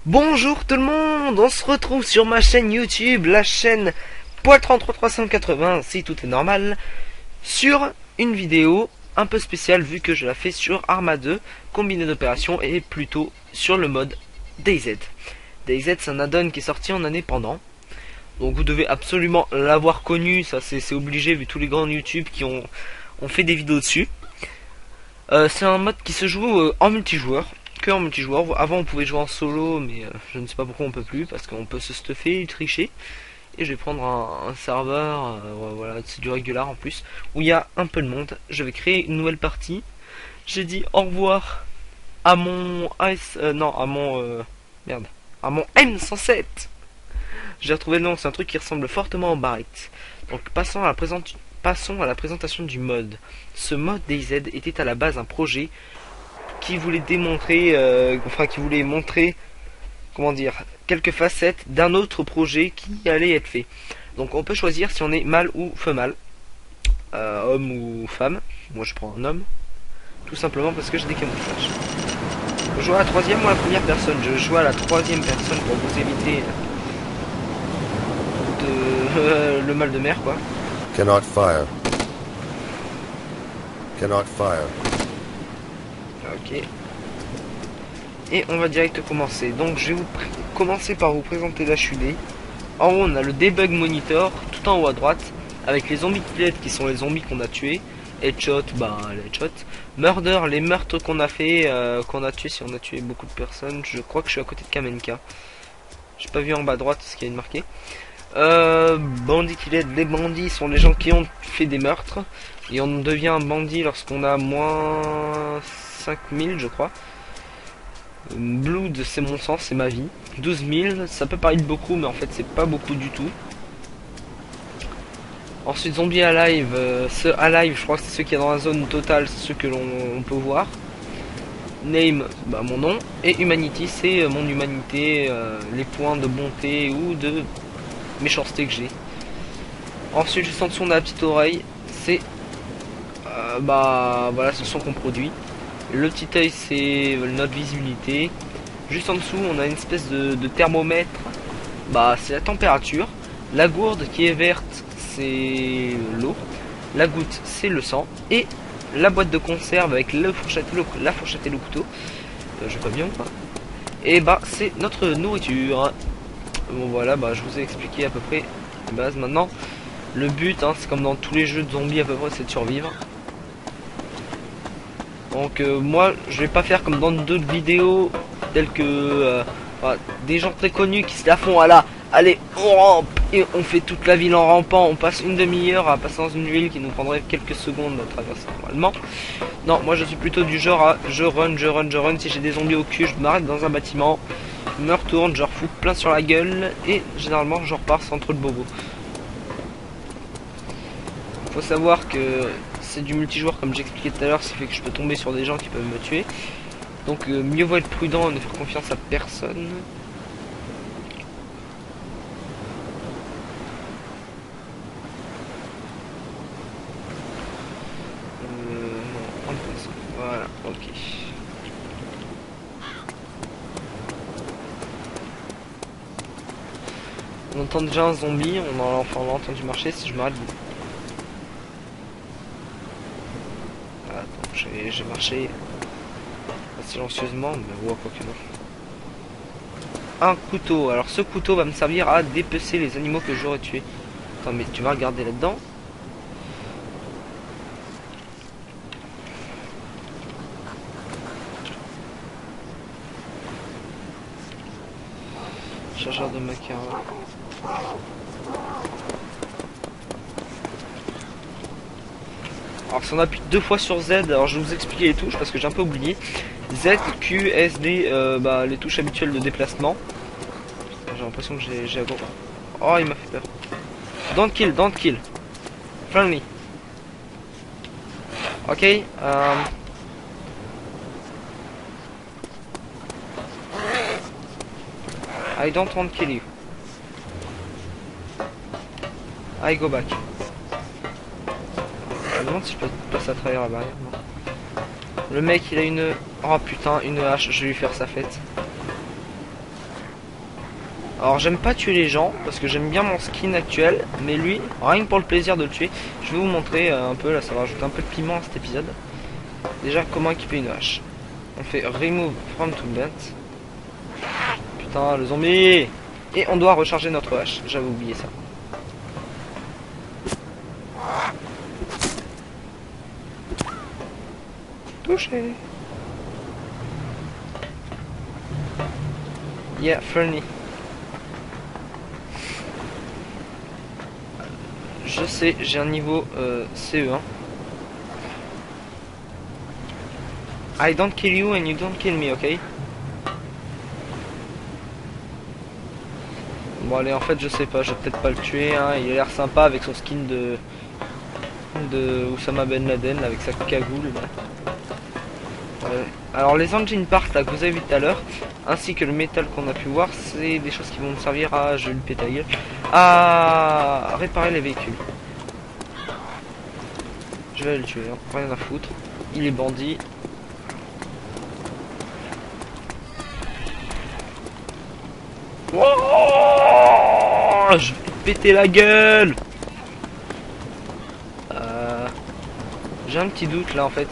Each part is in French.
Bonjour tout le monde, on se retrouve sur ma chaîne YouTube, la chaîne Poil33380 si tout est normal, sur une vidéo un peu spéciale vu que je la fais sur Arma 2, combiné d'opérations et plutôt sur le mode DayZ. DayZ c'est un add-on qui est sorti en année pendant, donc vous devez absolument l'avoir connu, ça c'est obligé vu tous les grands YouTube qui ont fait des vidéos dessus. C'est un mode qui se joue en multijoueur. En multijoueur. Avant on pouvait jouer en solo, mais je ne sais pas pourquoi on peut plus, parce qu'on peut se stuffer, tricher. Et je vais prendre un serveur, voilà, c'est du régular en plus, où il y a un peu de monde. Je vais créer une nouvelle partie. J'ai dit au revoir à mon merde, à mon M107. J'ai retrouvé le nom, c'est un truc qui ressemble fortement au Barrett. Donc passons à la présentation du mode. Ce mode DayZ était à la base un projet qui voulait démontrer, qui voulait montrer, comment dire, quelques facettes d'un autre projet qui allait être fait. Donc on peut choisir si on est mâle ou femelle, homme ou femme. Moi je prends un homme, tout simplement parce que j'ai des camouflages. Je joue à la troisième ou à la première personne. Je joue à la troisième personne pour vous éviter de le mal de mer quoi. Cannot fire. Cannot fire. Ok. Et on va direct commencer. Donc je vais commencer par vous présenter l'HUD. En haut on a le debug monitor, tout en haut à droite, avec les zombies pilotes qui sont les zombies qu'on a tués. Headshot, les headshots. Murder, les meurtres qu'on a fait, qu'on a tué si on a tué beaucoup de personnes. Je crois que je suis à côté de Kamenka. J'ai pas vu en bas à droite ce qu'il y a de marqué. Bandit killed, les bandits sont les gens qui ont fait des meurtres. Et on devient un bandit lorsqu'on a moins 5000 je crois. Blood c'est mon sang, c'est ma vie. 12 000, ça peut paraître beaucoup mais en fait c'est pas beaucoup du tout. Ensuite zombie alive, ceux alive je crois que c'est ceux qui est dans la zone totale, c'est ceux que l'on peut voir. Name, mon nom. Et humanity c'est mon humanité, les points de bonté ou de méchanceté que j'ai. Ensuite juste en dessous on a la petite oreille, c'est voilà ce son qu'on produit. Le petit œil c'est notre visibilité. Juste en dessous on a une espèce de thermomètre, c'est la température. La gourde qui est verte c'est l'eau. La goutte c'est le sang. Et la boîte de conserve avec la fourchette et le couteau. Je vais pas bien ou pas? Et c'est notre nourriture. Bon voilà, je vous ai expliqué à peu près la base. Maintenant le but c'est comme dans tous les jeux de zombies à peu près, c'est de survivre. Donc moi je vais pas faire comme dans d'autres vidéos telles que des gens très connus qui se la font à la allez on rampe et on fait toute la ville en rampant, on passe une demi-heure à passer dans une ville qui nous prendrait quelques secondes à traverser normalement. Non, moi je suis plutôt du genre à je run, si j'ai des zombies au cul je m'arrête dans un bâtiment, je me retourne, je leur fous plein sur la gueule et généralement je repars sans trop de bobo. Faut savoir que c'est du multijoueur comme j'expliquais tout à l'heure, ce qui fait que je peux tomber sur des gens qui peuvent me tuer. Donc mieux vaut être prudent et ne faire confiance à personne. Non, voilà, ok. On entend déjà un zombie, on l'a entendu marcher si je m'arrête. J'ai marché silencieusement, mais quoi que non. Un couteau, alors ce couteau va me servir à dépecer les animaux que j'aurais tués. Attends, mais tu vas regarder là-dedans. Chargeur de macaron. Alors si on appuie deux fois sur Z, alors je vais vous expliquer les touches parce que j'ai un peu oublié. Z, Q, S, D, les touches habituelles de déplacement. J'ai l'impression que j'ai... Oh il m'a fait peur. Don't kill. Friendly. Ok. I don't want to kill you. I go back. Je me demande si je peux passer à travers la barrière. Non. Le mec il a une... Oh putain, une hache, je vais lui faire sa fête. Alors j'aime pas tuer les gens parce que j'aime bien mon skin actuel, mais lui, rien que pour le plaisir de le tuer, je vais vous montrer un peu, là ça va rajouter un peu de piment à cet épisode. Déjà comment équiper une hache. On fait remove from toolbelt. Putain le zombie. Et on doit recharger notre hache, j'avais oublié ça. Touché. Yeah, friendly. Je sais, j'ai un niveau CE1. I don't kill you and you don't kill me, ok? Bon allez, en fait je sais pas, je vais peut-être pas le tuer, hein. Il a l'air sympa avec son skin de Oussama Ben Laden, avec sa cagoule. Alors les engine parts là que vous avez vu tout à l'heure, ainsi que le métal qu'on a pu voir, c'est des choses qui vont me servir à, je vais le péter la gueule, à réparer les véhicules. Je vais le tuer, hein, rien à foutre. Il est bandit. Oh, je vais péter la gueule. J'ai un petit doute là en fait.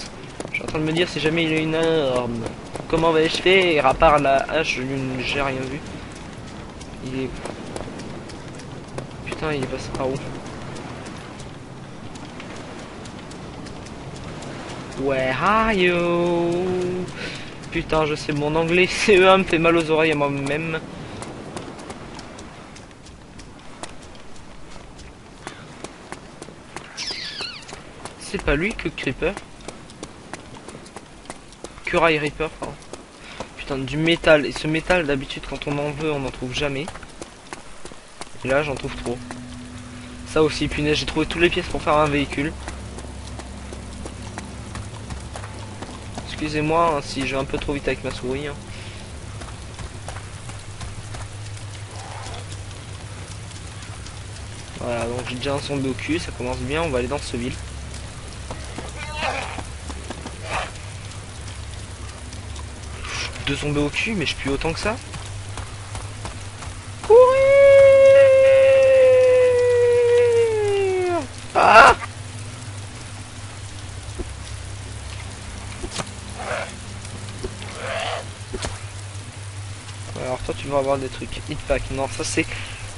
Je suis en train de me dire si jamais il a une arme, comment vais-je faire à part la hache, j'ai rien vu. Il est... Putain il est passé par où? Where are you? Putain je sais mon anglais CE1 me fait mal aux oreilles à moi-même. C'est pas lui que Creeper? Kurai Reaper, pardon. Putain, du métal. Et ce métal, d'habitude, quand on en veut, on n'en trouve jamais. Et là, j'en trouve trop. Ça aussi, punaise, j'ai trouvé toutes les pièces pour faire un véhicule. Excusez-moi hein, si je vais un peu trop vite avec ma souris. Hein. Voilà, donc j'ai déjà un zombie au cul, ça commence bien, on va aller dans ce ville. Deux zombies au cul, mais je pue autant que ça. Courir. Ah. Alors toi tu vas avoir des trucs. Hitpack, non ça c'est...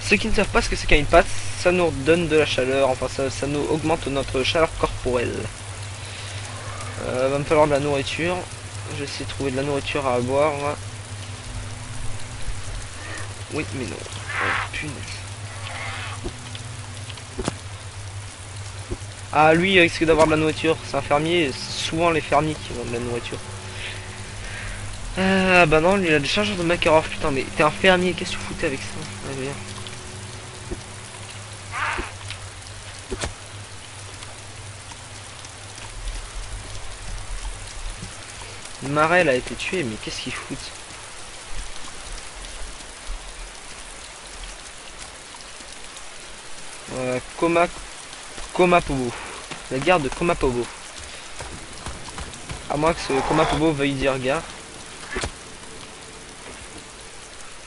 Ceux qui ne savent pas ce que c'est qu'un hitpack, ça nous donne de la chaleur, enfin ça nous augmente notre chaleur corporelle. Va me falloir de la nourriture. Je vais essayer de trouver de la nourriture à boire. Oui, mais non. Oh, punaise. Ah, lui, il risque d'avoir de la nourriture. C'est un fermier. Souvent les fermiers qui ont de la nourriture. Ah, bah non, lui, il a des chargeurs de Makarov. Putain, mais t'es un fermier. Qu'est-ce que tu foutais avec ça? Ah, bien. Marel a été tué, mais qu'est-ce qu'il fout? Komapobo. La gare de Komapobo. À moins que ce Komapobo veuille dire gare.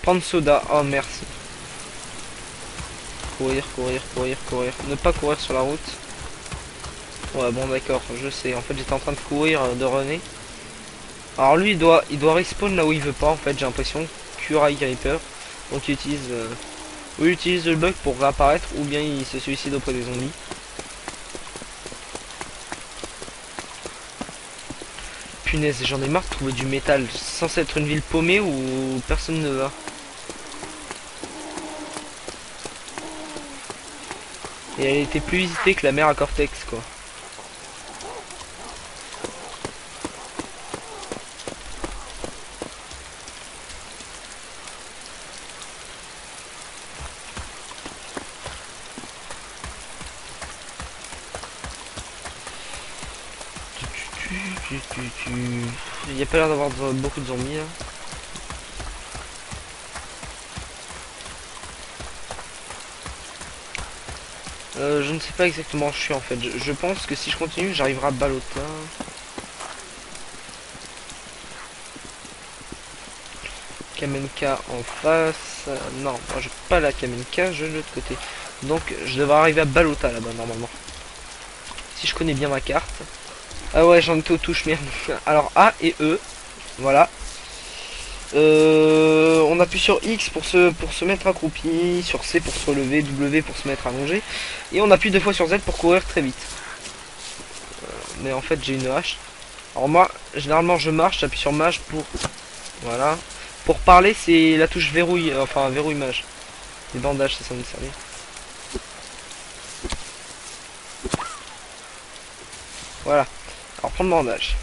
Prendre soda. Oh merci. Courir, courir, courir, courir. Ne pas courir sur la route. Ouais bon d'accord, je sais. En fait j'étais en train de courir de René. Alors lui il doit respawn là où il veut pas en fait, j'ai l'impression. Kurai Reaper. Donc il utilise ou il utilise le bug pour réapparaître ou bien il se suicide auprès des zombies. Punaise, j'en ai marre de trouver du métal. C'est censé être une ville paumée où personne ne va. Et elle était plus visitée que la mer à Cortex quoi. Il n'y a pas l'air d'avoir beaucoup de zombies là. Je ne sais pas exactement où je suis en fait. Je pense que si je continue, j'arriverai à Balota. Kamenka en face. Non, moi je pas la Kamenka, je l'autre côté. Donc je devrais arriver à Balota là-bas normalement. Si je connais bien ma carte. Ah ouais, j'en étais aux touches, merde. Alors A et E, voilà. On appuie sur X pour se mettre accroupi, sur C pour se relever, W pour se mettre allongé, et on appuie 2 fois sur Z pour courir très vite. Mais en fait j'ai une hache. Alors moi, généralement je marche, j'appuie sur mage pour... Voilà. Pour parler c'est la touche verrouille, enfin verrouille mage. Les bandages ça me servir. Voilà. Alors prendre bandage.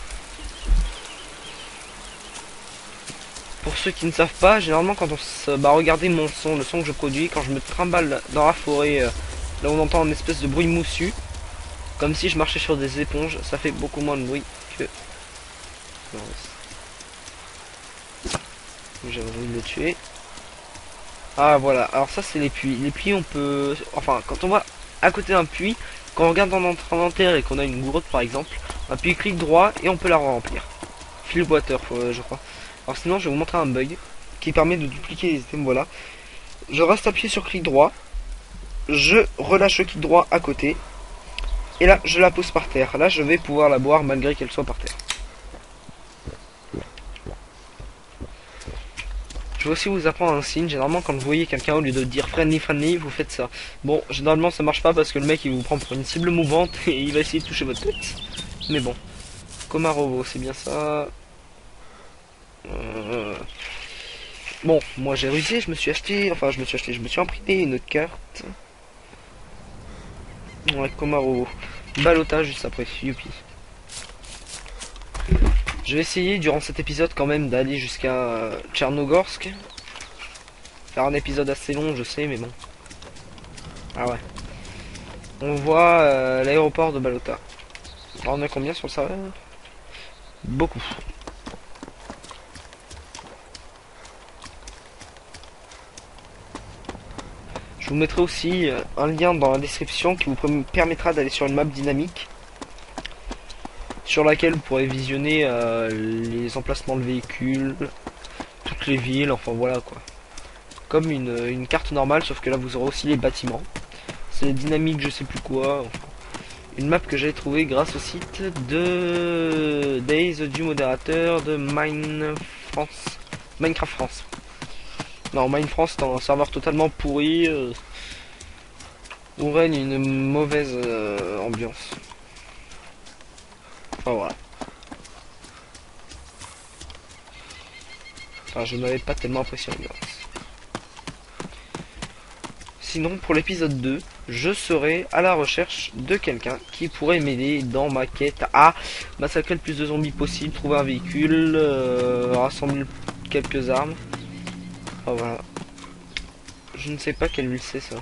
Pour ceux qui ne savent pas, généralement quand on se... Bah regardez mon son, le son que je produis, quand je me trimballe dans la forêt, là où on entend une espèce de bruit moussu, comme si je marchais sur des éponges, ça fait beaucoup moins de bruit que... J'avais envie de le tuer. Ah voilà, alors ça c'est les puits. Les puits on peut... Enfin, quand on va à côté d'un puits, quand on regarde dans notre inventaire et qu'on a une gourde par exemple, on appuie clic droit et on peut la remplir. Fill water, je crois. Alors sinon je vais vous montrer un bug qui permet de dupliquer les items, voilà. Je reste appuyé sur clic droit, je relâche le clic droit à côté, et là je la pose par terre. Là je vais pouvoir la boire malgré qu'elle soit par terre. Je vais aussi vous apprendre un signe. Généralement quand vous voyez quelqu'un, au lieu de dire friendly friendly, vous faites ça. Bon, généralement ça marche pas parce que le mec il vous prend pour une cible mouvante et il va essayer de toucher votre tête. Mais bon. Komarovo, c'est bien ça. Bon, moi j'ai rusé, je me suis acheté, je me suis imprimé une autre carte. Ouais, Komarovo. Balota juste après, youpi. Je vais essayer durant cet épisode quand même d'aller jusqu'à Tchernogorsk. Faire un épisode assez long, je sais, mais bon. Ah ouais. On voit l'aéroport de Balota. Alors on a combien sur le serveur? Beaucoup. Je vous mettrai aussi un lien dans la description qui vous permettra d'aller sur une map dynamique sur laquelle vous pourrez visionner les emplacements de véhicules, toutes les villes, enfin voilà quoi. Comme une carte normale, sauf que là vous aurez aussi les bâtiments. C'est dynamique, je sais plus quoi. Enfin, une map que j'ai trouvée grâce au site de Days du modérateur de Minecraft France. Non, Minecraft c'est un serveur totalement pourri où règne une mauvaise ambiance. Enfin voilà. Enfin, je n'avais pas tellement apprécié l'ambiance. Sinon, pour l'épisode 2, je serai à la recherche de quelqu'un qui pourrait m'aider dans ma quête à massacrer le plus de zombies possible, trouver un véhicule, rassembler quelques armes. Enfin voilà. Je ne sais pas quelle ville c'est ça.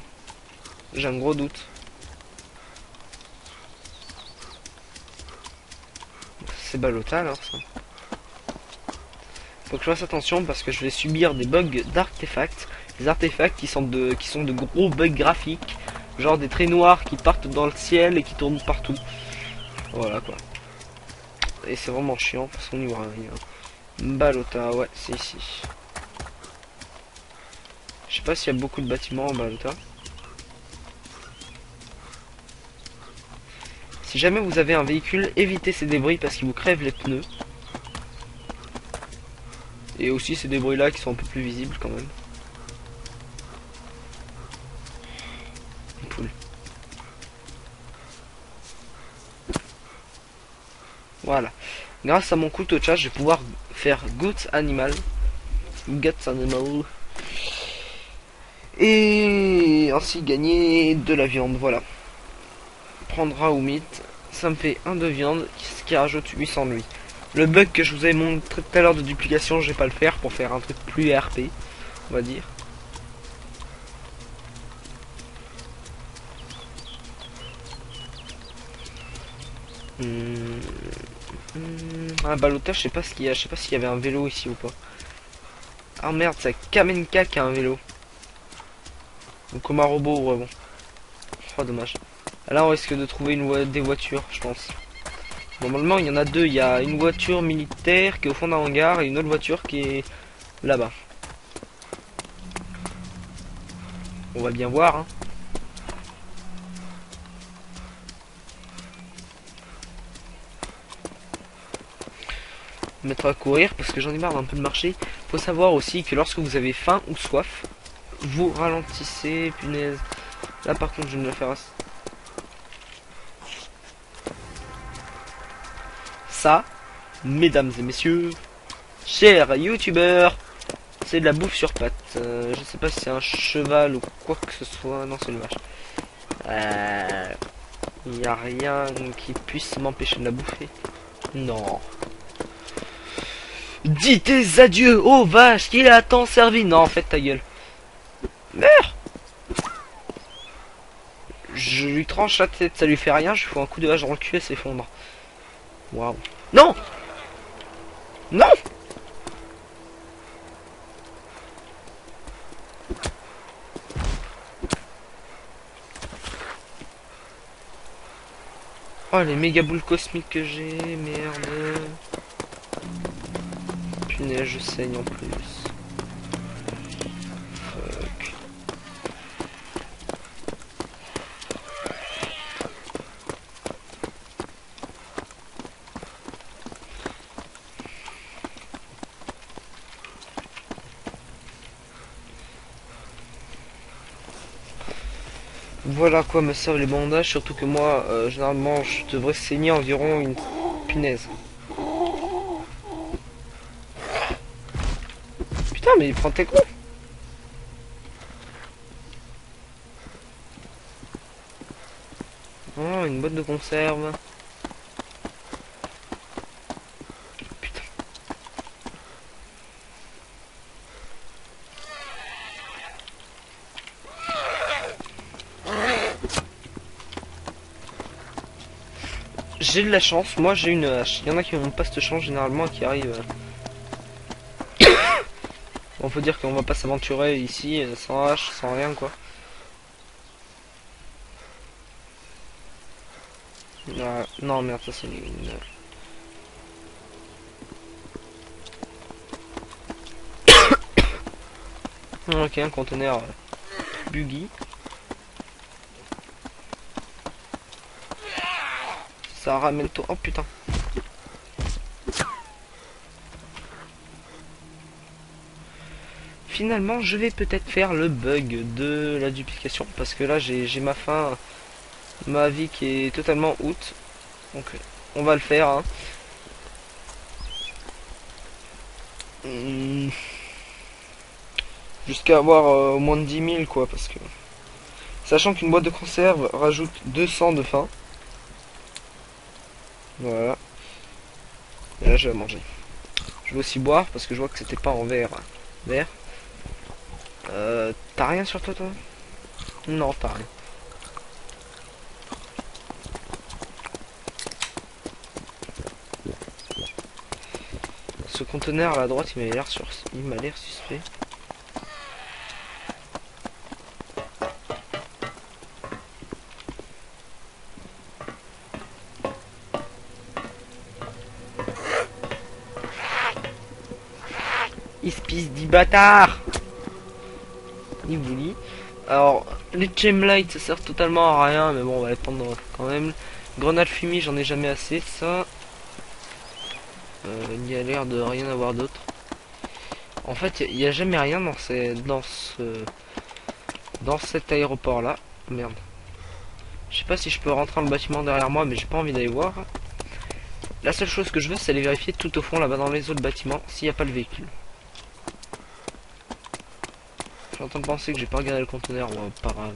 J'ai un gros doute. C'est Balota alors ça. Faut que je fasse attention parce que je vais subir des bugs d'artefacts. Des artefacts qui sont de gros bugs graphiques. Genre des traits noirs qui partent dans le ciel et qui tournent partout. Voilà quoi. Et c'est vraiment chiant parce qu'on y voit rien. Balota, ouais, c'est ici. Je sais pas s'il y a beaucoup de bâtiments en Balota. Si jamais vous avez un véhicule, évitez ces débris parce qu'ils vous crèvent les pneus. Et aussi ces débris là qui sont un peu plus visibles quand même. Une poule. Voilà. Grâce à mon couteau de chasse, je vais pouvoir faire Guts Animal. Guts Animal. Et ainsi gagner de la viande, voilà. Prendra ou mythe, ça me fait un de viande, ce qui rajoute 800 de lui. Le bug que je vous avais montré tout à l'heure de duplication, je vais pas le faire pour faire un truc plus RP, on va dire. Ah Balota, je sais pas ce qu'il y a, je sais pas s'il y avait un vélo ici ou pas. Ah merde, c'est Kamenka qui a un vélo. Ou comme un robot, ouais bon. Oh dommage. Là on risque de trouver des voitures, je pense. Normalement il y en a deux, il y a une voiture militaire qui est au fond d'un hangar et une autre voiture qui est là-bas. On va bien voir, hein. Mettre à courir parce que j'en ai marre d'un peu de marcher. Faut savoir aussi que lorsque vous avez faim ou soif, vous ralentissez. Punaise. Là par contre je vais me la faire. Ça, mesdames et messieurs, chers youtubeurs, c'est de la bouffe sur pattes. Je sais pas si c'est un cheval ou quoi que ce soit. Non, c'est une vache. Il n'y a rien qui puisse m'empêcher de la bouffer. Non. Dis tes adieux aux vaches qu'il a tant servi. Non, en fait, ta gueule. Meurs. Je lui tranche la tête, ça lui fait rien. Je lui fais un coup de hache dans le cul et s'effondre. Waouh. Non. Non. Oh, les méga boules cosmiques que j'ai. Merde. Punaise, je saigne en plus. Fuck. Voilà à quoi me servent les bandages, surtout que moi, généralement, je devrais saigner environ une punaise. Putain, mais il prend tes coups. Oh, une boîte de conserve. Putain. J'ai de la chance, moi j'ai une hache. Il y en a qui n'ont pas cette chance généralement qui arrivent. Bon, faut dire qu'on va pas s'aventurer ici sans hache, sans rien quoi. Non merde, ça c'est une... Ok, un conteneur buggy. Ça ramène tout. Oh putain. Finalement, je vais peut-être faire le bug de la duplication parce que là j'ai ma fin, ma vie qui est totalement out. Donc on va le faire. Hein. Jusqu'à avoir au moins de 10 000 quoi parce que sachant qu'une boîte de conserve rajoute 200 de faim. Voilà. Et là je vais manger. Je vais aussi boire parce que je vois que c'était pas en verre. Verre. T'as rien sur toi, toi? Non, t'as rien. Ce conteneur à la droite, il m'a l'air suspect. Espèce de bâtard! Il vous lit. Alors, les gemlights ça sert totalement à rien, mais bon, on va les prendre quand même. Grenade fumée, j'en ai jamais assez, ça. Il y a l'air de rien avoir d'autre. En fait, il n'y a jamais rien dans cet aéroport là. Merde. Je sais pas si je peux rentrer dans le bâtiment derrière moi, mais j'ai pas envie d'aller voir. La seule chose que je veux, c'est aller vérifier tout au fond là-bas dans les autres bâtiments s'il n'y a pas le véhicule. Je suis en train de penser que j'ai pas regardé le conteneur, ouais, pas grave.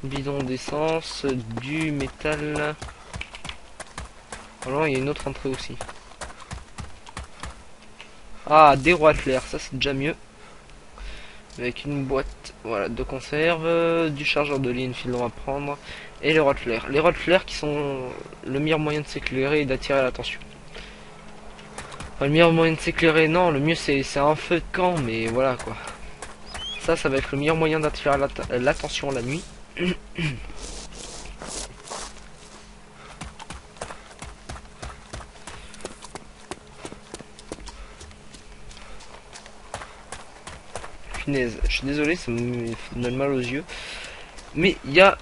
Bidon d'essence, du métal. Alors il y a une autre entrée aussi. Ah, des roitelets, ça c'est déjà mieux. Avec une boîte, voilà, de conserve, du chargeur de Linfield on va prendre, et les roitelets. Les roitelets qui sont le meilleur moyen de s'éclairer et d'attirer l'attention. Enfin, le meilleur moyen de s'éclairer, non, le mieux c'est un feu de camp, mais voilà quoi. Ça va être le meilleur moyen d'attirer l'attention la nuit. punaise, je suis désolé, ça me donne mal aux yeux. Mais il y a...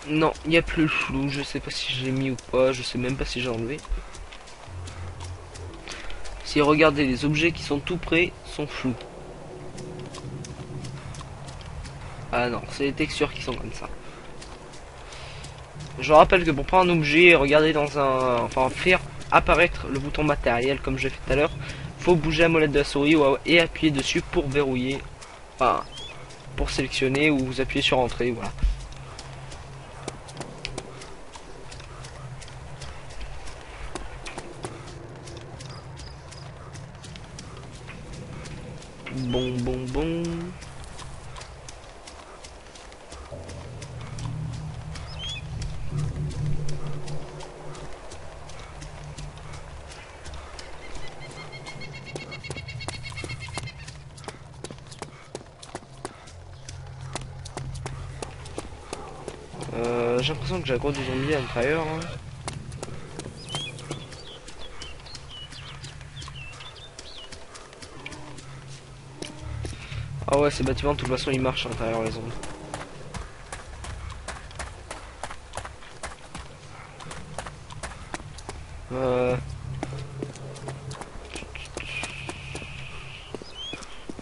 Non, il n'y a plus le flou, je sais pas si je l'ai mis ou pas, je sais même pas si j'ai enlevé. Si regardez, les objets qui sont tout près sont flous. Ah non, c'est les textures qui sont comme ça. Je rappelle que pour prendre un objet, regarder dans un... Enfin, faire apparaître le bouton matériel comme j'ai fait tout à l'heure, faut bouger la molette de la souris et appuyer dessus pour verrouiller. Enfin, pour sélectionner ou vous appuyez sur entrée, voilà. Bon. J'ai l'impression que j'ai gros du zombie à l'intérieur. Hein. Ah ouais, ces bâtiments de toute façon ils marchent à l'intérieur les zombies.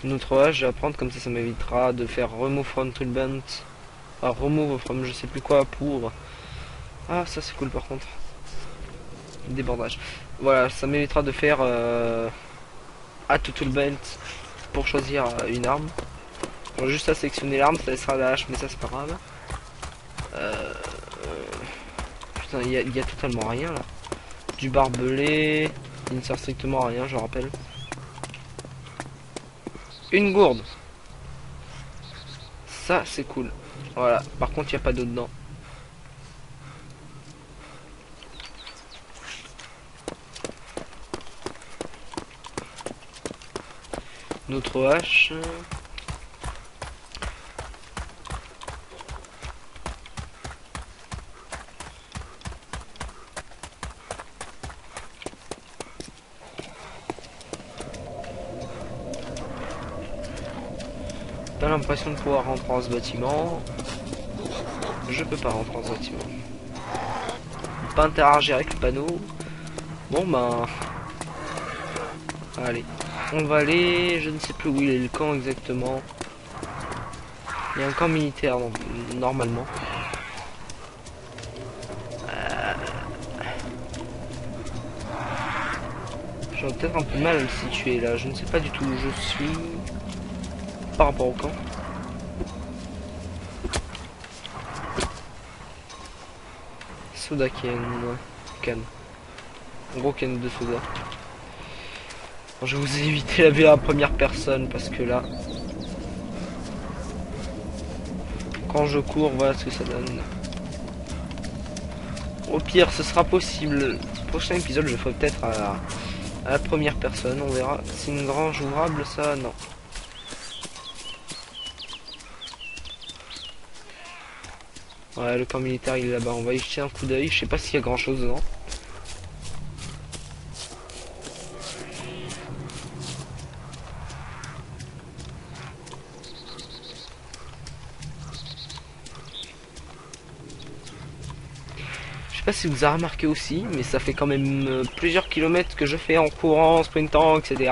Une autre hache, je vais apprendre comme ça m'évitera de faire remove from toolbent. Ah, remove from je sais plus quoi pour... Ah ça c'est cool par contre. Débordage. Voilà, ça m'évitera de faire add to toolbent pour choisir une arme. Bon, juste à sélectionner l'arme, ça laissera la hache mais ça c'est pas grave. Putain, il y a totalement rien là. Du barbelé, il ne sert strictement à rien, je rappelle. Une gourde. Ça c'est cool. Voilà, par contre il n'y a pas d'eau dedans. Notre hache. T'as l'impression de pouvoir rentrer dans ce bâtiment. Je peux pas rentrer dans ce bâtiment. Pas interagir avec le panneau. Bon ben... Allez. On va aller... Je ne sais plus où il est le camp exactement. Il y a un camp militaire normalement. J'aurais peut-être un peu mal à le situer là. Je ne sais pas du tout où je suis. Par rapport au camp. Soda canne. En gros canne de soda. Bon, je vous ai évité la vue à la première personne parce que là, quand je cours, voilà ce que ça donne. Au pire, ce sera possible. Le prochain épisode, je ferai peut-être à la première personne. On verra. C'est une grange ouvrable, ça, non. Ouais, le camp militaire il est là-bas, on va y jeter un coup d'œil, je sais pas s'il y a grand chose dedans. Je sais pas si vous avez remarqué aussi, mais ça fait quand même plusieurs kilomètres que je fais en courant, en sprintant, etc.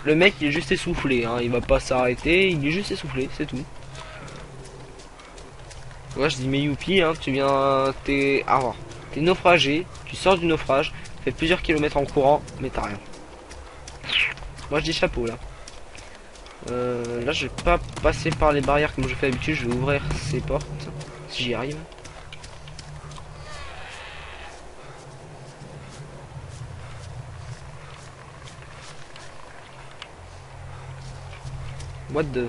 Le mec il est juste essoufflé, hein. Il va pas s'arrêter, il est juste essoufflé, c'est tout. Ouais, je dis mais youpi, hein, tu viens, t'es naufragé, tu sors du naufrage, fais plusieurs kilomètres en courant, mais t'as rien. Moi je dis chapeau là. Là je vais pas passer par les barrières comme je fais d'habitude, je vais ouvrir ces portes, si j'y arrive. What the...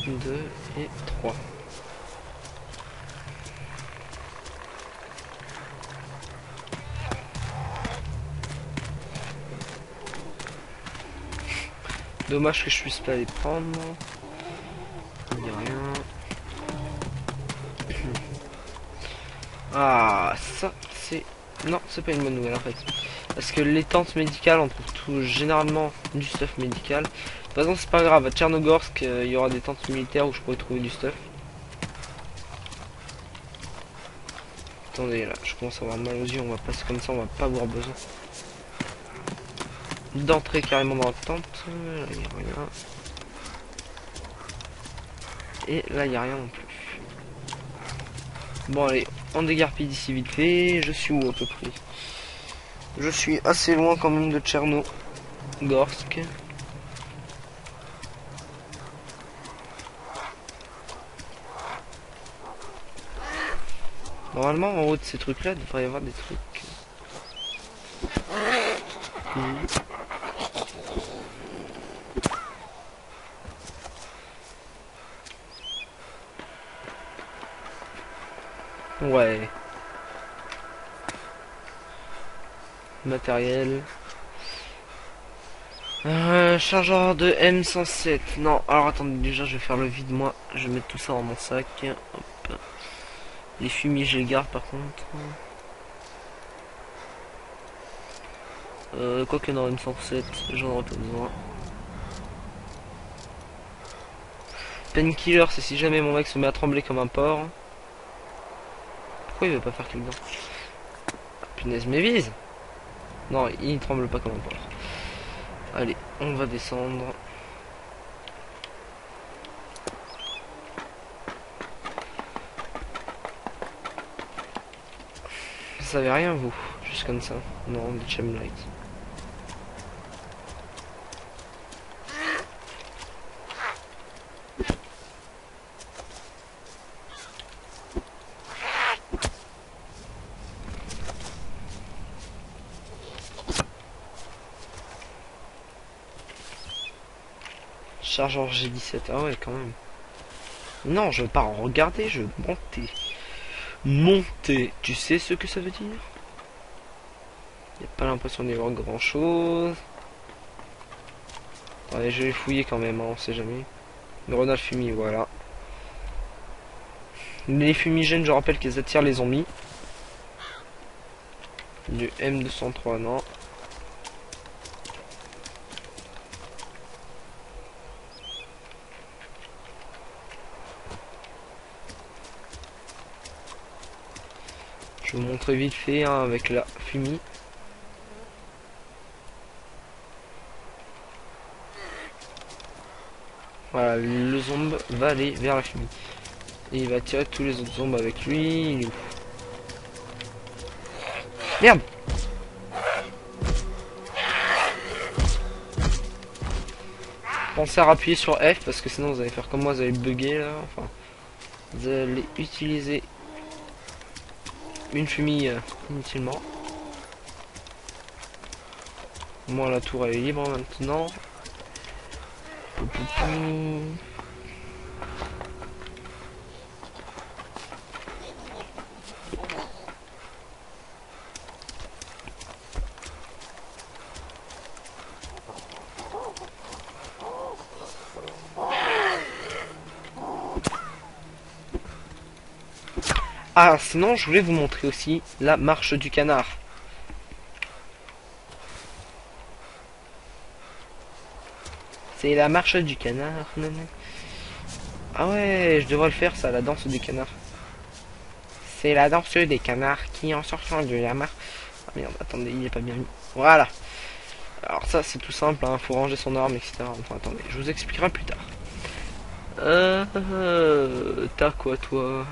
2 et 3. Dommage que je puisse pas les prendre. Il n'y a rien. Ah, ça c'est... Non, c'est pas une bonne nouvelle en fait. Parce que les tentes médicales, on trouve tout, généralement du stuff médical. De toute façon, c'est pas grave, à Tchernogorsk, il y aura des tentes militaires où je pourrais trouver du stuff. Attendez, là, je commence à avoir mal aux yeux, on va passer comme ça, on va pas avoir besoin d'entrer carrément dans la tente. Là, il y a rien. Et là, il y a rien non plus. Bon, allez, on dégarpille d'ici vite fait. Je suis où à peu près? Je suis assez loin quand même de Tchernogorsk. Normalement, en haut de ces trucs-là, il devrait y avoir des trucs. Ouais. Matériel. Chargeur de M107. Non, alors attendez, déjà je vais faire le vide moi. Je vais mettre tout ça dans mon sac. Hop. Les fumées je les garde par contre. Quoique dans M107, j'en aurais pas besoin. Painkiller, c'est si jamais mon mec se met à trembler comme un porc. Pourquoi il veut pas faire clic dedans? Punaise, mais vise! Non, il tremble pas comme un porc. Allez, on va descendre. Vous savez rien vous? Juste comme ça. Non, des chemlights. Chargeur G17, ah ouais quand même. Non, je veux pas en regarder, je veux monter. Monter, tu sais ce que ça veut dire? Y a pas l'impression d'y avoir grand chose. Allez, je vais fouiller quand même, hein, on sait jamais. Grenade fumée, voilà. Les fumigènes, je rappelle qu'ils attirent les zombies. Du M203, non. Je vais vous montrer vite fait hein, avec la fumée. Voilà, le zombie va aller vers la fumée. Et il va attirer tous les autres zombies avec lui. Il est où? Merde! Pensez à appuyer sur F parce que sinon vous allez faire comme moi, vous allez bugger là. Enfin, vous allez utiliser une fumée inutilement. Moi la tour elle est libre maintenant. Ah, sinon je voulais vous montrer aussi la marche du canard. C'est la marche du canard. Ah ouais, je devrais le faire ça, la danse des canards. C'est la danse des canards qui en sortant de la marche. Ah merde, attendez, il est pas bien mis. Voilà. Alors ça c'est tout simple, hein, faut ranger son arme, etc. Enfin attendez, je vous expliquerai plus tard. T'as quoi toi?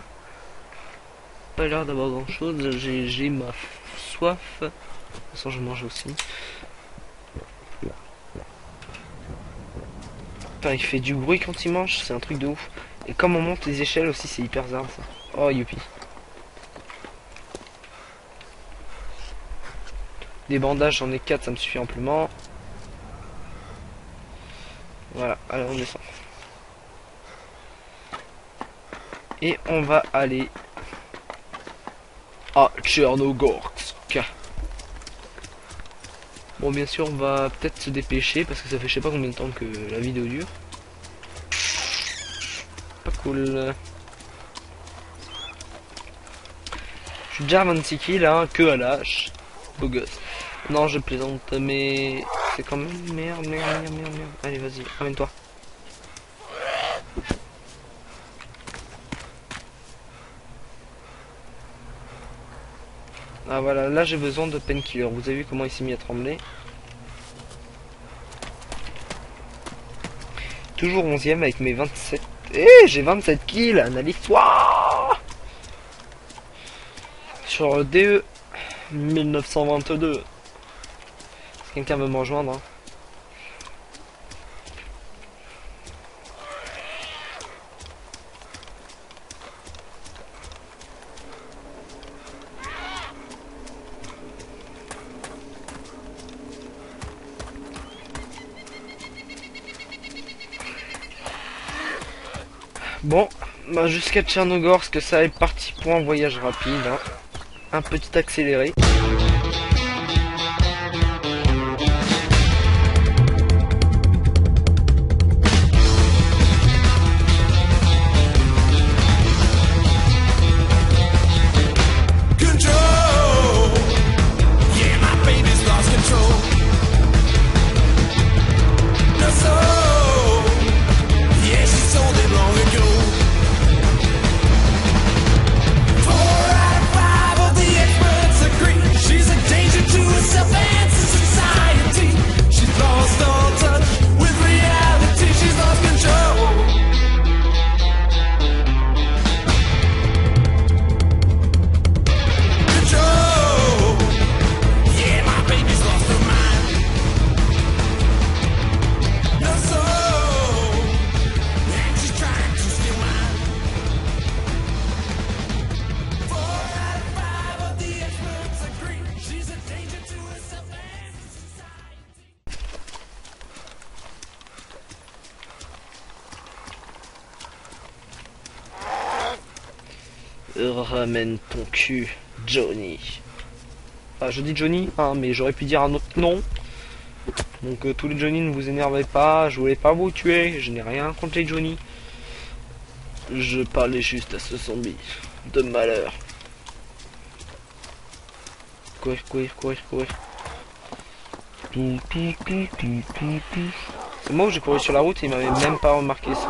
Pas l'air d'avoir grand chose, j'ai ma soif. De toute façon je mange aussi. Putain, il fait du bruit quand il mange, c'est un truc de ouf. Et comme on monte les échelles aussi, c'est hyper zard ça. Oh youpi. Des bandages, j'en ai 4, ça me suffit amplement. Voilà, allez on descend. Et on va aller à Tchernogorsk. Bon bien sûr on va peut-être se dépêcher parce que ça fait je sais pas combien de temps que la vidéo dure. Pas cool. Je suis déjà à 26 kills hein, que à l'âge. Beau gosse. Non, je plaisante, mais c'est quand même merde, merde, merde, merde, merde. Allez, vas-y, ramène-toi. Ah voilà, là j'ai besoin de painkiller. Vous avez vu comment il s'est mis à trembler. Toujours 11ème avec mes 27. Eh, j'ai 27 kills, analyse-toi. Sur le DE 1922. Si quelqu'un veut me rejoindre. Hein. Bon, bah jusqu'à Tchernogorsk, ça est parti pour un voyage rapide. Hein. Un petit accéléré. Ramène ton cul, Johnny. Enfin, je dis Johnny, hein, mais j'aurais pu dire un autre nom. Donc tous les Johnny, ne vous énervez pas, je voulais pas vous tuer, je n'ai rien contre les Johnny. Je parlais juste à ce zombie de malheur. Courir, courir, courir, courir. C'est moi où j'ai couru sur la route et il m'avait même pas remarqué ce...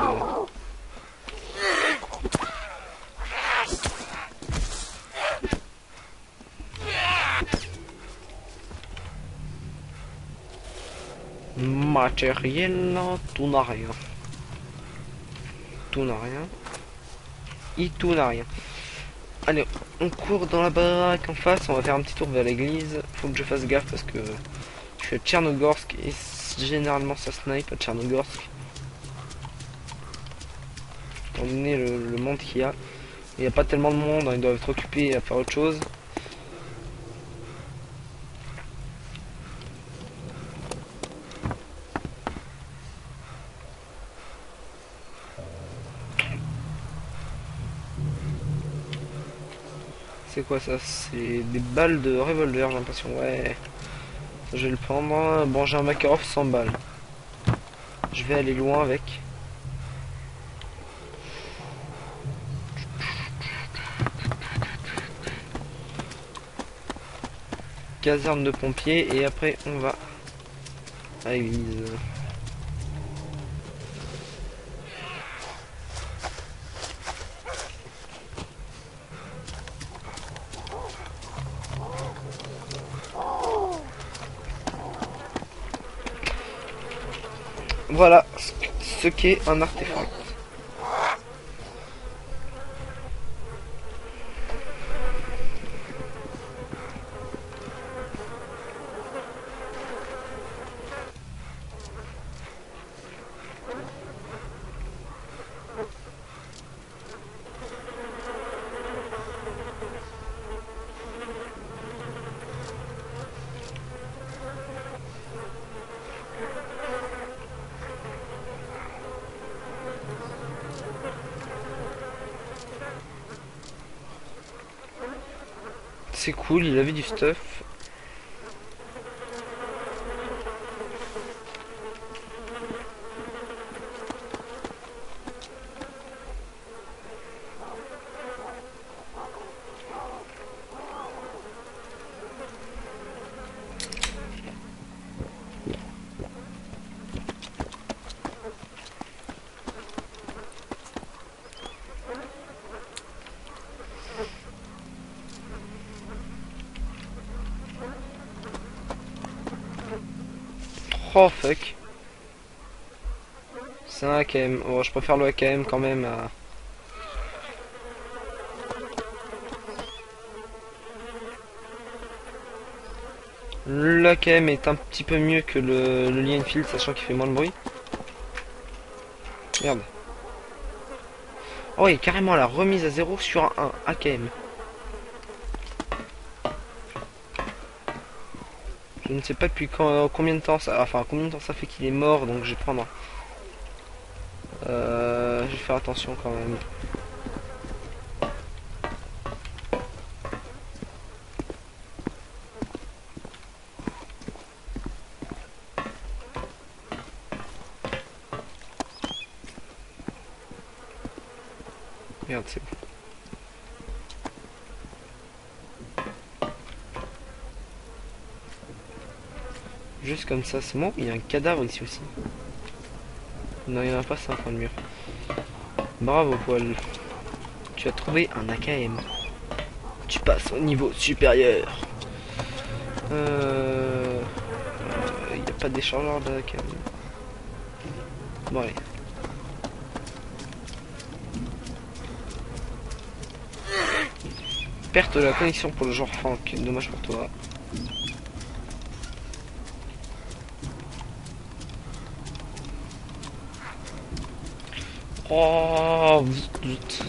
Matériel, tout n'a rien. Tout n'a rien. Et tout n'a rien. Allez, on court dans la baraque en face, on va faire un petit tour vers l'église. Faut que je fasse gaffe parce que je suis à Tchernogorsk et généralement ça snipe à Tchernogorsk. Étant donné le monde qu'il y a. Il n'y a pas tellement de monde, hein, ils doivent être occupés à faire autre chose. C'est quoi ça? C'est des balles de revolver, j'ai l'impression. Ouais. Ça, je vais le prendre. Bon, j'ai un Makarov 100 balles. Je vais aller loin avec. Caserne de pompiers et après on va à l'église. Voilà ce qu'est un artefact. C'est cool, il avait du stuff. Oh fuck. C'est un AKM. Oh, je préfère le AKM quand même à... Le AKM est un petit peu mieux que le Lee Enfield, sachant qu'il fait moins de bruit. Merde. Oh, il y a carrément la remise à 0 sur un AKM. Je ne sais pas depuis combien de temps ça... Enfin, combien de temps ça fait qu'il est mort, donc je vais prendre... je vais faire attention quand même. Merde, c'est bon. Juste comme ça, c'est bon. Il y a un cadavre ici aussi. Non, il n'y en a pas, c'est un coin de mur. Bravo, Poil. Tu as trouvé un AKM. Tu passes au niveau supérieur. Il n'y a pas de déchargeur d'AKM. Bon, allez. Perte de la connexion pour le joueur Franck. Dommage pour toi. Oh, zut.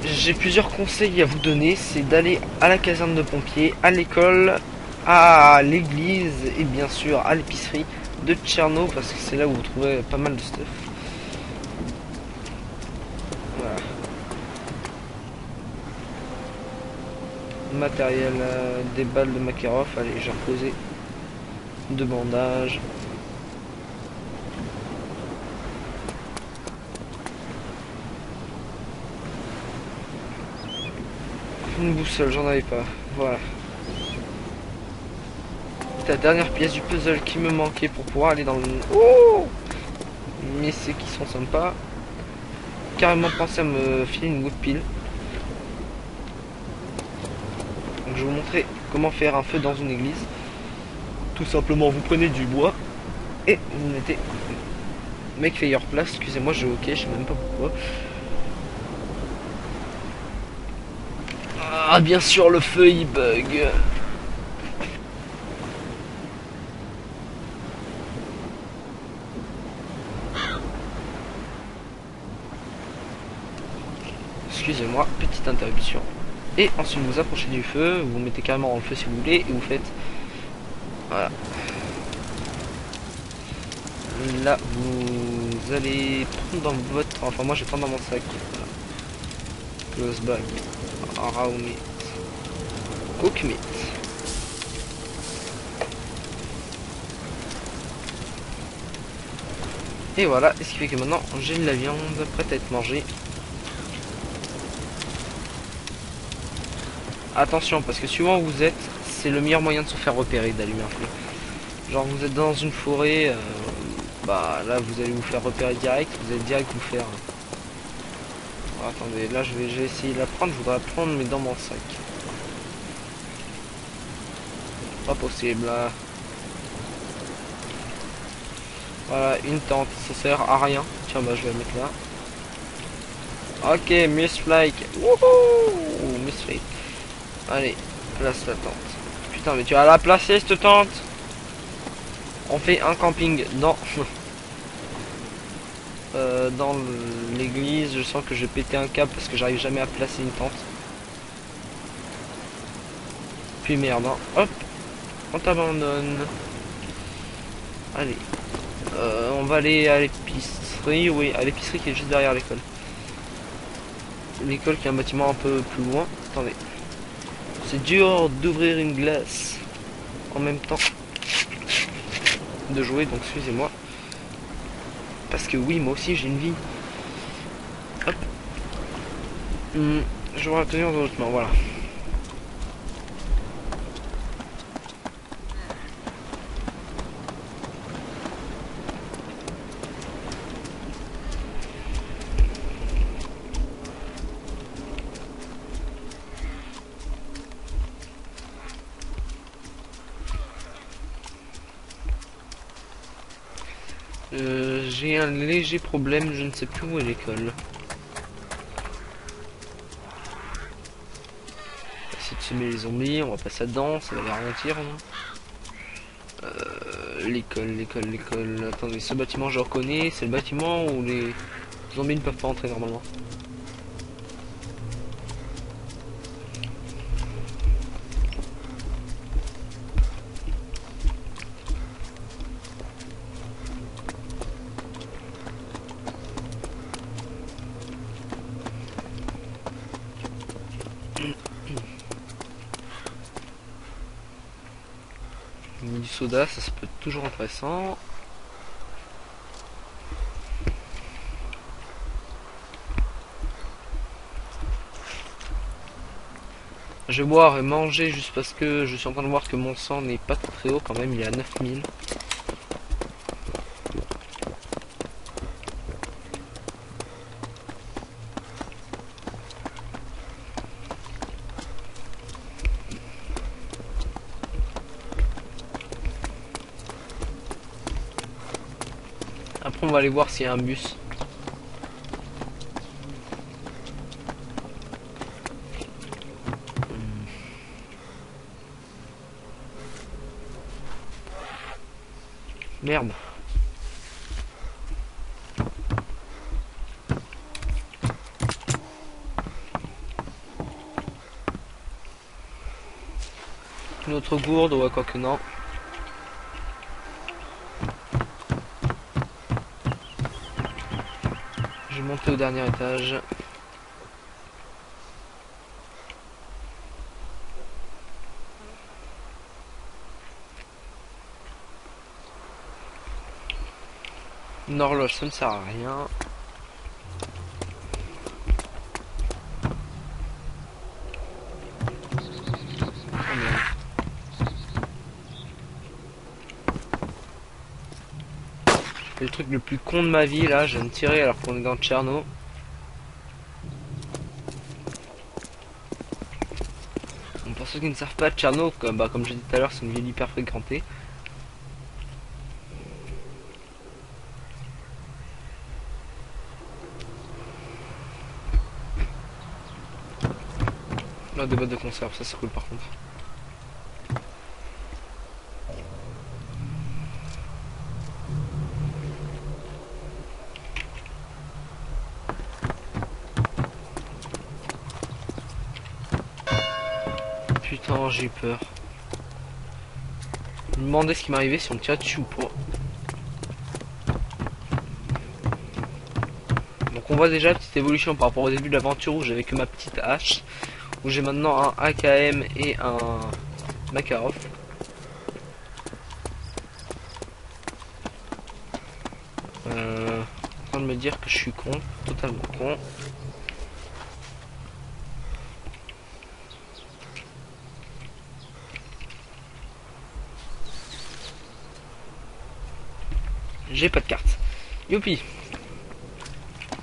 J'ai plusieurs conseils à vous donner, c'est d'aller à la caserne de pompiers, à l'école, à l'église et bien sûr à l'épicerie de Tcherno parce que c'est là où vous trouvez pas mal de stuff. Voilà. Matériel, des balles de Makarov, allez j'ai reposé. Deux bandages. Une boussole, j'en avais pas. Voilà. C'est la dernière pièce du puzzle qui me manquait pour pouvoir aller dans le... Oh, mais c'est qui sont sympas. Carrément pensé à me filer une goutte pile. Donc je vais vous montrer comment faire un feu dans une église. Tout simplement, vous prenez du bois et vous mettez... Mec fait your place, excusez-moi, je ok, je sais même pas pourquoi. Ah, bien sûr, le feu il bug. Excusez-moi, petite interruption. Et ensuite vous approchez du feu, vous mettez carrément dans le feu si vous voulez, et vous faites... Voilà. Là, vous allez prendre dans votre... Enfin, moi je vais prendre dans mon sac. Voilà. Close bag. Raw meat. Cook meat. Et voilà, ce qui fait que maintenant j'ai de la viande prête à être mangée. Attention, parce que suivant où vous êtes, c'est le meilleur moyen de se faire repérer d'allumer un feu. Genre vous êtes dans une forêt, bah là vous allez vous faire repérer direct, vous allez direct vous faire... Oh, attendez, là je vais essayer de la prendre, je voudrais la prendre mais dans mon sac. Pas possible là. Voilà, une tente, ça sert à rien. Tiens bah je vais la mettre là. Ok, Miss Flake. Wouhou, Miss Flake. Allez, place la tente. Putain mais tu vas la placer cette tente. On fait un camping dans dans l'église. Je sens que je vais péter un câble parce que j'arrive jamais à placer une tente. Puis merde hein. Hop, on t'abandonne. Allez, on va aller à l'épicerie. Oui, à l'épicerie qui est juste derrière l'école. L'école qui est un bâtiment un peu plus loin. Attendez, c'est dur d'ouvrir une glace en même temps de jouer, donc excusez-moi. Parce que oui, moi aussi j'ai une vie. Hop. Je vais la tenir dans l'autre main, voilà. J'ai un léger problème, je ne sais plus où est l'école. Essayer de semer les zombies, on va passer dedans, ça va les ralentir. L'école. Attendez, ce bâtiment je reconnais, c'est le bâtiment où les zombies ne peuvent pas entrer normalement. Du soda, ça peut être toujours intéressant. Je vais boire et manger juste parce que je suis en train de voir que mon sang n'est pas très haut quand même, il est à 9000. Après on va aller voir s'il y a un bus. Merde. Une autre gourde, ouais, quoi que non. Je vais monter au dernier étage. Une horloge, ça ne sert à rien. Oh merde. C'est le truc le plus con de ma vie là, je viens de tirer alors qu'on est dans Tcherno. Bon, pour ceux qui ne savent pas, Tcherno, comme j'ai dit tout à l'heure, c'est une ville hyper fréquentée. Là, des boîtes de conserve, ça c'est cool par contre. Putain, j'ai eu peur. Je me demandais ce qui m'arrivait si on me tirait dessus ou pas. Donc on voit déjà petite évolution par rapport au début de l'aventure où j'avais que ma petite hache. Où j'ai maintenant un AKM et un Makarov. En train de me dire que je suis con, totalement con. J'ai pas de carte. Youpi.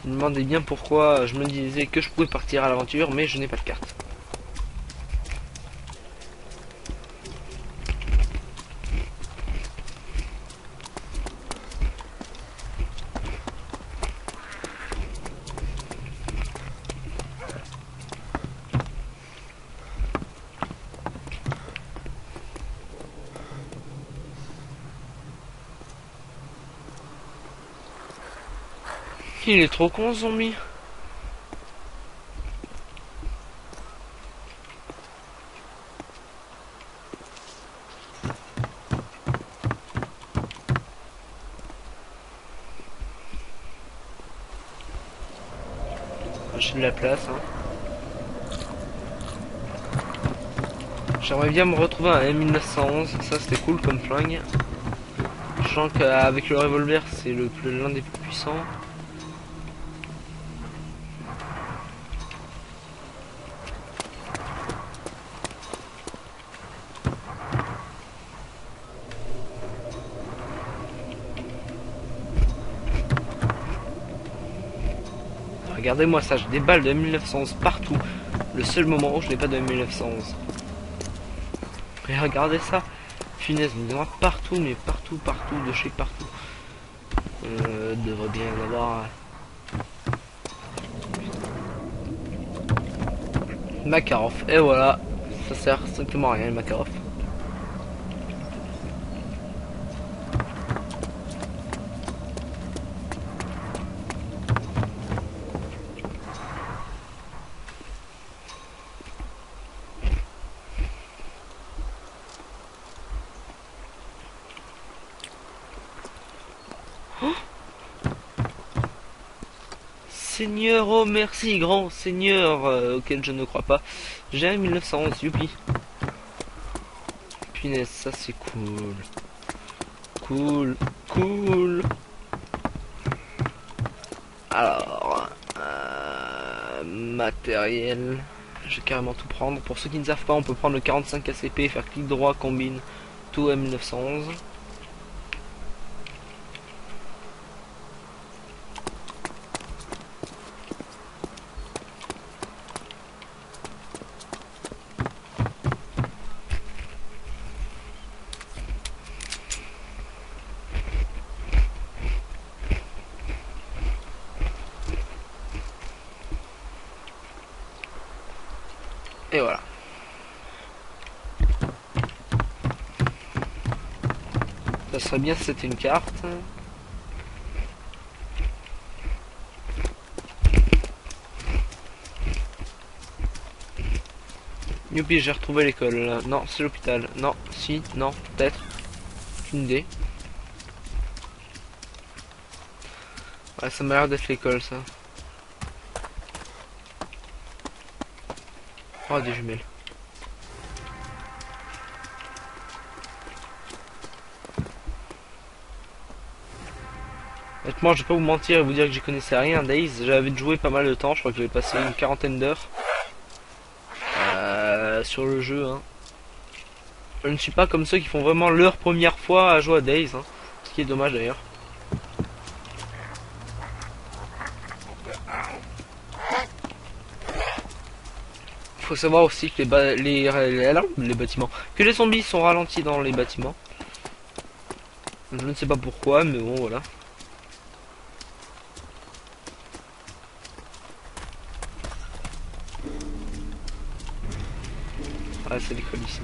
Je me demandais bien pourquoi je me disais que je pouvais partir à l'aventure, mais je n'ai pas de carte. Il est trop con ce zombie. J'ai de la place. Hein. J'aimerais bien me retrouver un M1911. Ça c'était cool comme flingue. Je sens qu'avec le revolver c'est l'un des plus puissants. Regardez-moi ça, j'ai des balles de M1911 partout. Le seul moment où je n'ai pas de M1911. Et regardez ça. Finesse, mais partout, mais partout, de chez partout. Devrait bien y en avoir. Makarov. Et voilà. Ça sert strictement à rien, le Makarov. Seigneur, oh merci, grand seigneur, auquel je ne crois pas. J'ai un 1911, youpi. Punaise, ça c'est cool. Cool. Alors, matériel. Je vais carrément tout prendre. Pour ceux qui ne savent pas, on peut prendre le 45 ACP, faire clic droit, combine, tout M1911. Et voilà. Ça serait bien si c'était une carte. Youpi, j'ai retrouvé l'école. Non, c'est l'hôpital. Non, si, non, peut-être. Aucune idée. Ouais, ça m'a l'air d'être l'école, ça. Oh, des jumelles. Honnêtement, je vais pas vous mentir et vous dire que j'y connaissais rien. Days, j'avais joué pas mal de temps. Je crois que j'avais passé une quarantaine d'heures sur le jeu. Hein. Je ne suis pas comme ceux qui font vraiment leur première fois à jouer à Days. Hein. Ce qui est dommage d'ailleurs. Faut savoir aussi que les bâtiments, que les zombies sont ralentis dans les bâtiments. Je ne sais pas pourquoi, mais bon voilà. Ah, c'est l'école ici.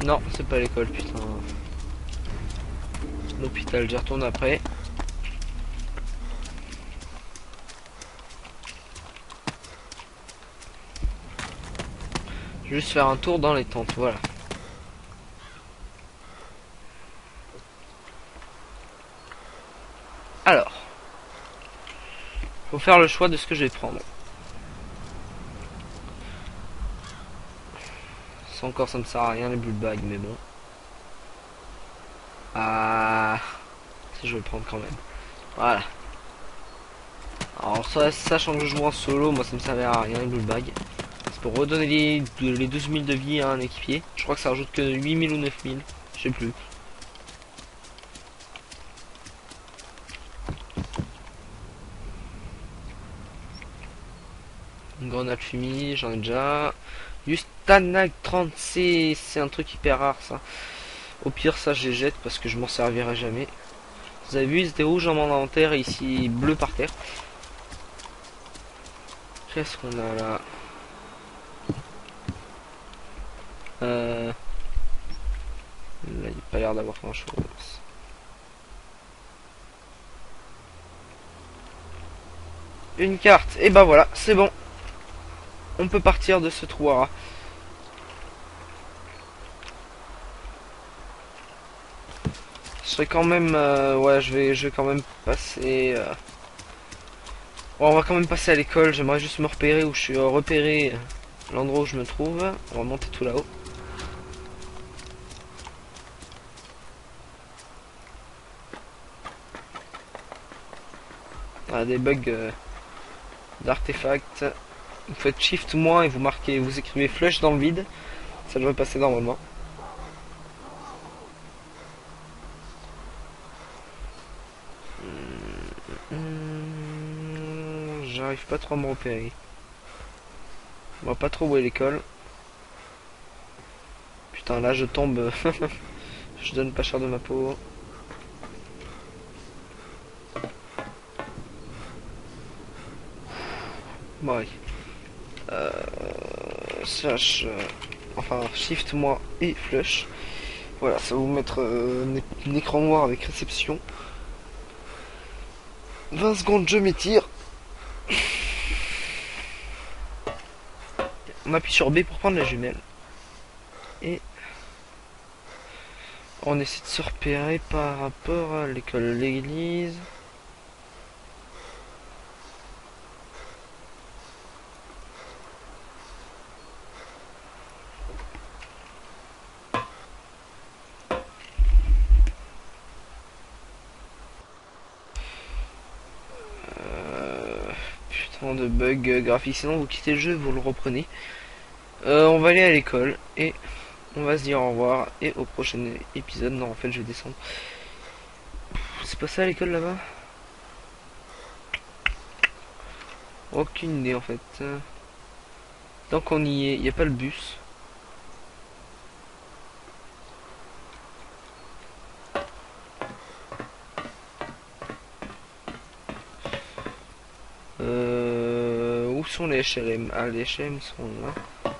Non, c'est pas l'école, putain. L'hôpital, j'y retourne après. Je vais juste faire un tour dans les tentes, voilà. Alors, faut faire le choix de ce que je vais prendre. Ça encore, ça me sert à rien les bulles bags, mais bon. Ah, si je vais le prendre quand même. Voilà. Alors, sachant que je joue en solo, moi ça me servait à rien les bulles bags. C'est pour redonner les 12 000 de vie à un équipier. Je crois que ça rajoute que 8 000 ou 9 000, je sais plus. Une grenade fumée, j'en ai déjà. Du Stanag 30C, c'est un truc hyper rare ça. Au pire ça je les jette parce que je m'en servirai jamais. Vous avez vu, ils étaient rouges en mon inventaire et ici bleu par terre. Qu'est-ce qu'on a là? Là il n'y a pas l'air d'avoir grand chose. Une carte, et bah voilà, c'est bon. On peut partir de ce trou à rats. Je serais quand même... ouais, je vais quand même passer... Bon, on va quand même passer à l'école. J'aimerais juste me repérer où je suis repéré l'endroit où je me trouve. On va monter tout là-haut. Ah, des bugs d'artefacts. Vous faites shift moins et vous marquez, vous écrivez flush dans le vide. Ça devrait passer normalement. J'arrive pas trop à me repérer. On va pas trop où est l'école. putain, là je tombe. Je donne pas cher de ma peau. Bon, oui. Enfin, shift moi et flush. Voilà, ça va vous mettre un écran noir avec réception. 20 secondes, je m'étire. On appuie sur B pour prendre la jumelle. Et on essaie de se repérer par rapport à l'école, l'église. Putain de bug graphique, sinon vous quittez le jeu, vous le reprenez. On va aller à l'école et on va se dire au revoir et au prochain épisode. Non, en fait, je vais descendre. C'est pas ça à l'école là-bas? Aucune idée en fait. Tant qu'on y est, il n'y a pas le bus. Où sont les HLM? Ah, les HLM sont là.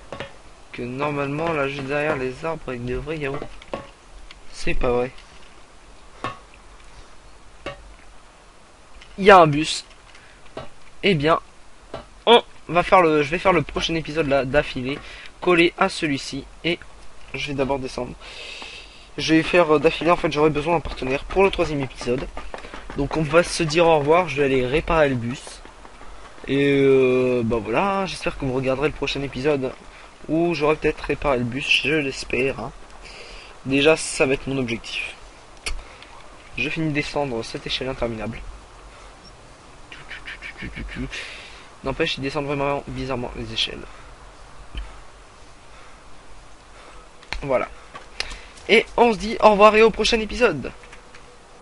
Que normalement, là, juste derrière les arbres, il devrait y avoir. C'est pas vrai. Il y a un bus. Eh bien, je vais faire le prochain épisode là d'affilée, collé à celui-ci, et je vais d'abord descendre. Je vais faire d'affilée, en fait, j'aurai besoin d'un partenaire pour le troisième épisode. Donc on va se dire au revoir, je vais aller réparer le bus. Et bah voilà, j'espère que vous regarderez le prochain épisode où j'aurai peut-être réparé le bus, je l'espère. Hein. Déjà, ça va être mon objectif. Je finis de descendre cette échelle interminable. N'empêche, il descend vraiment bizarrement les échelles. Voilà. Et on se dit au revoir et au prochain épisode.